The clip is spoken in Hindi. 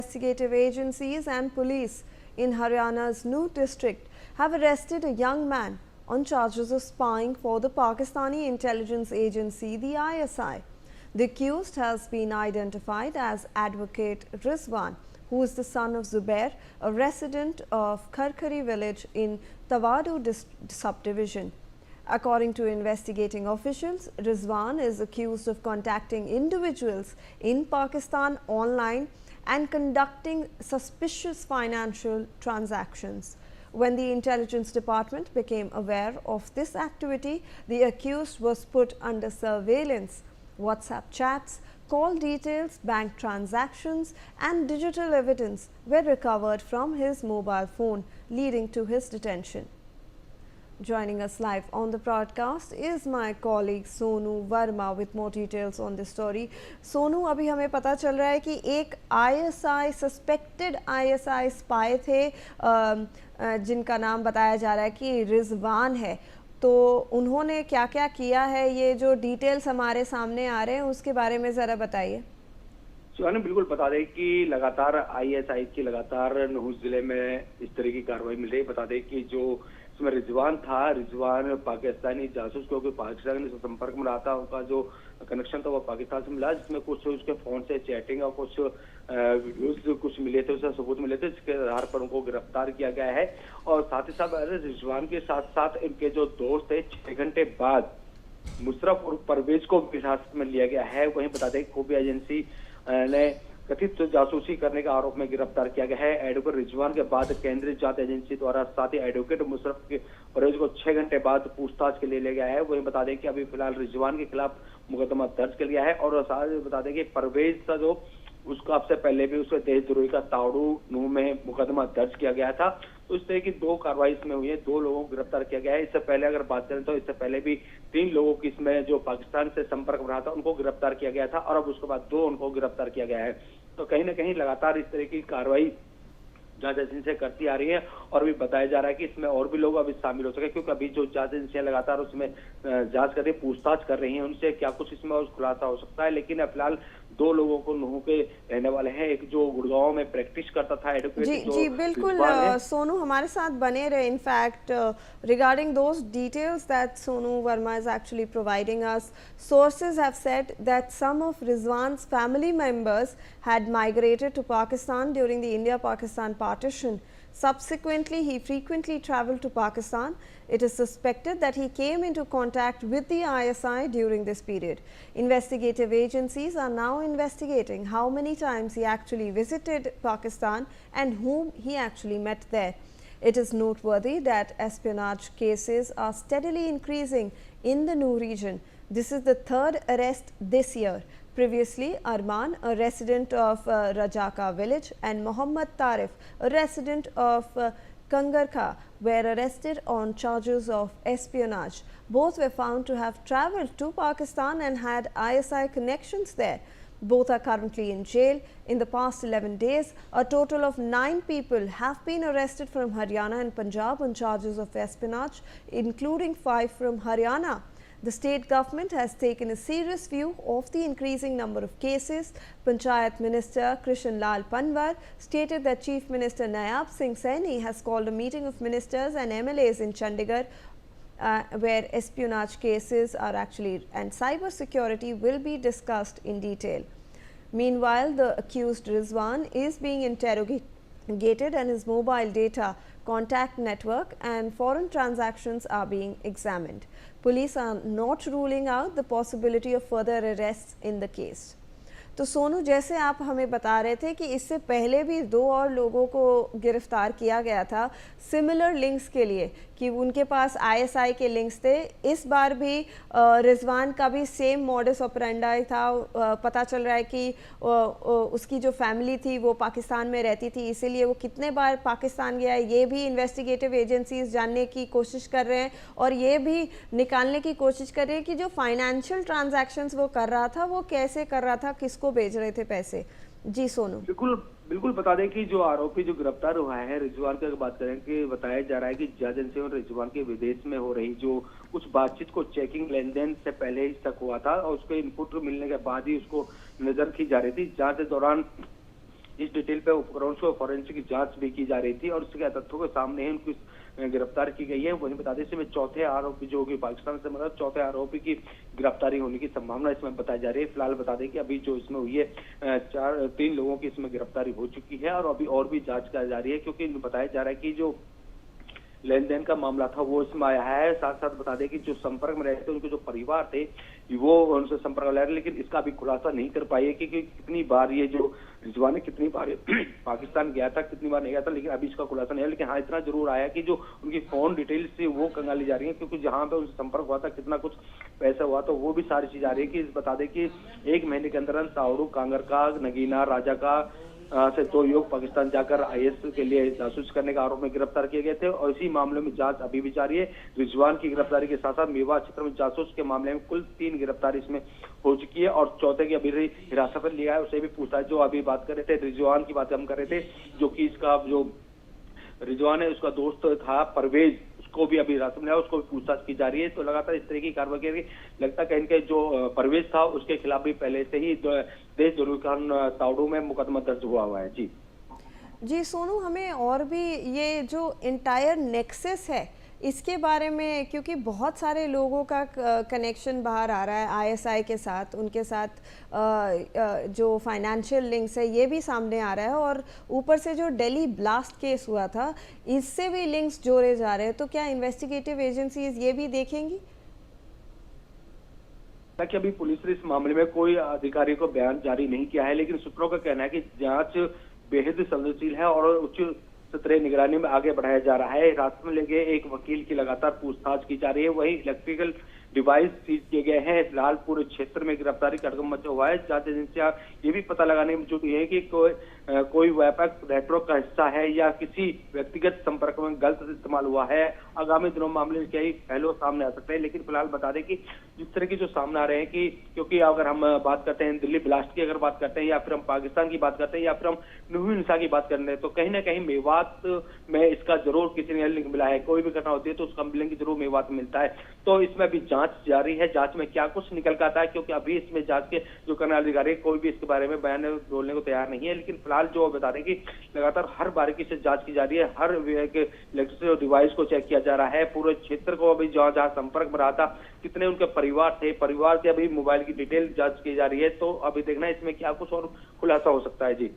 Investigative agencies and police in Haryana's Nuh district have arrested a young man on charges of spying for the Pakistani intelligence agency, the ISI. The accused has been identified as Advocate Rizwan, who is the son of Zubair, a resident of Kharkhari village in Tawadu subdivision. According to investigating officials, Rizwan is accused of contacting individuals in Pakistan online and conducting suspicious financial transactions. When the intelligence department became aware of this activity, the accused was put under surveillance. WhatsApp chats, call details, bank transactions and digital evidence were recovered from his mobile phone, leading to his detention. Joining us live on the broadcast is my colleague Sonu Verma with more details on this story. Sonu, अभी हमें पता चल रहा है कि एक ISI सस्पेक्टेड ISI स्पाई थे जिनका नाम बताया जा रहा है कि रिजवान है, तो उन्होंने क्या क्या किया है, ये जो डिटेल्स हमारे सामने आ रहे हैं उसके बारे में ज़रा बताइए। शिवानी, बिल्कुल बता दें कि लगातार ISI की लगातार नूह जिले में इस तरह की कार्रवाई मिल रही है। बता दें कि जो इसमें रिजवान था, रिजवान पाकिस्तानी जासूस, क्योंकि पाकिस्तान से संपर्क में रहा था, उनका जो कनेक्शन था वो पाकिस्तान से मिला, जिसमें कुछ उसके फोन से चैटिंग और कुछ वीडियोज कुछ मिले थे, उससे सबूत मिले थे, जिसके आधार पर उनको गिरफ्तार किया गया है। और साथ ही साथ रिजवान के साथ साथ इनके जो दोस्त थे, 6 घंटे बाद मुशर्रफ और परवेज को हिरासत में लिया गया है। वहीं बता दें खुफिया एजेंसी ने कथित जासूसी करने के आरोप में गिरफ्तार किया गया है। एडवोकेट रिजवान के बाद केंद्रीय जांच एजेंसी द्वारा साथ ही एडवोकेट मुशर्रफ के परवेज को 6 घंटे बाद पूछताछ के लिए लिया गया है। वहीं बता दें कि अभी फिलहाल रिजवान के खिलाफ मुकदमा दर्ज कर लिया है और साथ बता दें कि परवेज का जो उसका आपसे पहले भी उसके देशद्रोही का ताड़ू नूह में मुकदमा दर्ज किया गया था। तो इस तरह की 2 कार्रवाई इसमें हुई है, 2 लोगों को गिरफ्तार किया गया है। इससे पहले अगर बात करें तो इससे पहले भी 3 लोगों की इसमें जो पाकिस्तान से संपर्क में रहा था उनको गिरफ्तार किया गया था और अब उसके बाद 2 उनको गिरफ्तार किया गया है। तो कहीं ना कहीं लगातार इस तरह की कार्रवाई जांच एजेंसियां करती आ रही है और अभी बताया जा रहा है कि इसमें और भी लोग अभी शामिल हो सके, क्योंकि अभी जो जांच एजेंसियां लगातार उसमें जांच कर रही, पूछताछ कर रही हैं, उनसे क्या कुछ इसमें और खुलासा हो सकता है। लेकिन फिलहाल 2 लोगों को नूह के रहने वाले हैं, एक जो गुड़गांव में प्रैक्टिस करता था एडवोकेट, जी बिल्कुल सोनू हमारे साथ बने रहे। In fact regarding those details that Sonu Verma is actually providing us, sources have said that some of Rizwan's family members had migrated to Pakistan during the India-Pakistan partition. Subsequently, he frequently traveled to Pakistan. It is suspected that he came into contact with the ISI during this period. Investigative agencies are now investigating how many times he actually visited Pakistan and whom he actually met there. It is noteworthy that espionage cases are steadily increasing in the Nuh region. This is the 3rd arrest this year. Previously, Arman, a resident of Rajaka village, and Mohammad Tarif, a resident of Kangarkha, were arrested on charges of espionage. Both were found to have travelled to Pakistan and had ISI connections there. Both are currently in jail. In the past 11 days, a total of 9 people have been arrested from Haryana and Punjab on charges of espionage, including 5 from Haryana. The state government has taken a serious view of the increasing number of cases. Panchayat Minister Krishan Lal Panwar stated that Chief Minister Nayab Singh Saini has called a meeting of ministers and MLAs in Chandigarh where espionage cases are actually and cyber security will be discussed in detail. Meanwhile, the accused Rizwan is being interrogated and his mobile data, contact network and foreign transactions are being examined. Police are not ruling out the possibility of further arrests in the case. तो सोनू, जैसे आप हमें बता रहे थे कि इससे पहले भी 2 और लोगों को गिरफ्तार किया गया था सिमिलर लिंक्स के लिए, कि उनके पास ISI के लिंक्स थे। इस बार भी रिजवान का भी सेम मॉडस ऑपरेंडाई था। पता चल रहा है कि उसकी जो फैमिली थी वो पाकिस्तान में रहती थी, इसीलिए वो कितने बार पाकिस्तान गया है ये भी इन्वेस्टिगेटिव एजेंसीज जानने की कोशिश कर रहे हैं और ये भी निकालने की कोशिश कर रहे हैं कि जो फाइनेंशियल ट्रांजैक्शंस वो कर रहा था वो कैसे कर रहा था, किसको भेज रहे थे पैसे। जी सोनू, बिल्कुल बता दें कि जो आरोपी जो गिरफ्तार हुआ है रिजवान की बात करें कि बताया जा रहा है कि जांच एजेंसियों और रिजवान के विदेश में हो रही जो कुछ बातचीत को चेकिंग लेन देन से पहले ही तक हुआ था और उसके इनपुट मिलने के बाद ही उसको नजर की जा रही थी। जांच के दौरान इस डिटेल पे उपकरणों से फॉरेंसिक जांच भी की जा रही थी और उसके तथ्यों के सामने ही उनकी गिरफ्तार की गई है। वहीं बता दें इसमें चौथे आरोपी जो कि पाकिस्तान से मतलब चौथे आरोपी की गिरफ्तारी होने की संभावना इसमें बताई जा रही है। फिलहाल बता दें कि अभी जो इसमें हुई है 3 लोगों की इसमें गिरफ्तारी हो चुकी है और अभी और भी जांच की जा रही है, क्योंकि बताया जा रहा है कि जो लेन देन का मामला था वो इसमें आया है। साथ साथ बता दें कि जो संपर्क में रहे थे उनके जो परिवार थे वो उनसे संपर्क में रहे, लेकिन इसका अभी खुलासा नहीं कर पाए कि कितनी बार ये जो रिजवान है कितनी बार पाकिस्तान गया था, कितनी बार नहीं गया था, लेकिन अभी इसका खुलासा नहीं है। लेकिन हाँ इतना जरूर आया कि जो उनकी फोन डिटेल्स थी वो कंगाली जा रही है, क्योंकि जहां पे उनसे संपर्क हुआ था कितना कुछ पैसा हुआ तो वो भी सारी चीज आ रही है। कि बता दें कि 1 महीने के अंदर ताउरू कांगर का, नगीना राजा का से 2 युवक पाकिस्तान जाकर आईएस के लिए जासूस करने का आरोप में गिरफ्तार किए गए थे और इसी मामले में जांच अभी भी जारी है। रिजवान की गिरफ्तारी के साथ साथ मेवात क्षेत्र में जासूस के मामले में कुल 3 गिरफ्तारी इसमें हो चुकी है और चौथे की अभी हिरासत में लिया है, उसे भी पूछताछ जो अभी बात कर रहे थे रिजवान की बात हम कर रहे थे, जो कि इसका जो रिजवान है उसका दोस्त था परवेज, को भी अभी हिरासत में लिया, उसको भी पूछताछ की जा रही है। तो लगातार इस तरह की कार्रवाई की रही। लगता है कि जो परवेज था उसके खिलाफ भी पहले से ही देशद्रोही कानून ताउडू में मुकदमा दर्ज हुआ है। जी सोनू, हमें और भी ये जो इंटायर नेक्सस है इसके बारे में, क्योंकि बहुत सारे लोगों का कनेक्शन बाहर आ रहा है आईएसआई के साथ, उनके साथ जो फाइनेंशियल लिंक्स है ये भी सामने आ रहा है और ऊपर से जो दिल्ली ब्लास्ट केस हुआ था इससे भी लिंक्स जोड़े जा रहे हैं। तो क्या इन्वेस्टिगेटिव एजेंसीज ये भी देखेंगी? ताकि अभी पुलिस ने इस मामले में कोई अधिकारी को बयान जारी नहीं किया है, लेकिन सूत्रों का कहना है कि जांच बेहद संवेदनशील है और उच्च स्तरीय निगरानी में आगे बढ़ाया जा रहा है। हिरासत में लेके एक वकील की लगातार पूछताछ की जा रही है। वहीं इलेक्ट्रिकल डिवाइस सीज किए गए हैं। फिलहाल पूरे क्षेत्र में गिरफ्तारी का हड़कंप मचा हुआ है। जांच एजेंसियां ये भी पता लगाने में जुटी है कि कोई व्यापक नेटवर्क का हिस्सा है या किसी व्यक्तिगत संपर्क में गलत इस्तेमाल हुआ है। आगामी दिनों में मामले के कई पहलू सामने आ सकते हैं, लेकिन फिलहाल बता दें कि जिस तरह की जो सामने आ रहे हैं कि क्योंकि अगर हम बात करते हैं दिल्ली ब्लास्ट की, अगर बात करते हैं या फिर हम पाकिस्तान की बात करते हैं या फिर हम नूही निसा की बात करते हैं, तो कहीं ना कहीं मेवात में इसका जरूर किसी ने लिंक मिला है। कोई भी घटना होती है तो उसका लिंक जरूर मेवात में मिलता है। तो इसमें भी जांच जारी है। जांच में क्या कुछ निकल कर आता है, क्योंकि अभी इसमें जांच के जो करने वाले अधिकारी कोई भी इसके बारे में बयान बोलने को तैयार नहीं है। लेकिन फिलहाल जो बता रहे हैं कि लगातार हर बारीकी से जांच की जा रही है, हर इलेक्ट्रिक डिवाइस को चेक किया जा रहा है। पूरे क्षेत्र को अभी जहां संपर्क में रहा था, कितने उनके परिवार थे, परिवार के अभी मोबाइल की डिटेल जांच की जा रही है। तो अभी देखना है इसमें क्या कुछ और खुलासा हो सकता है। जी।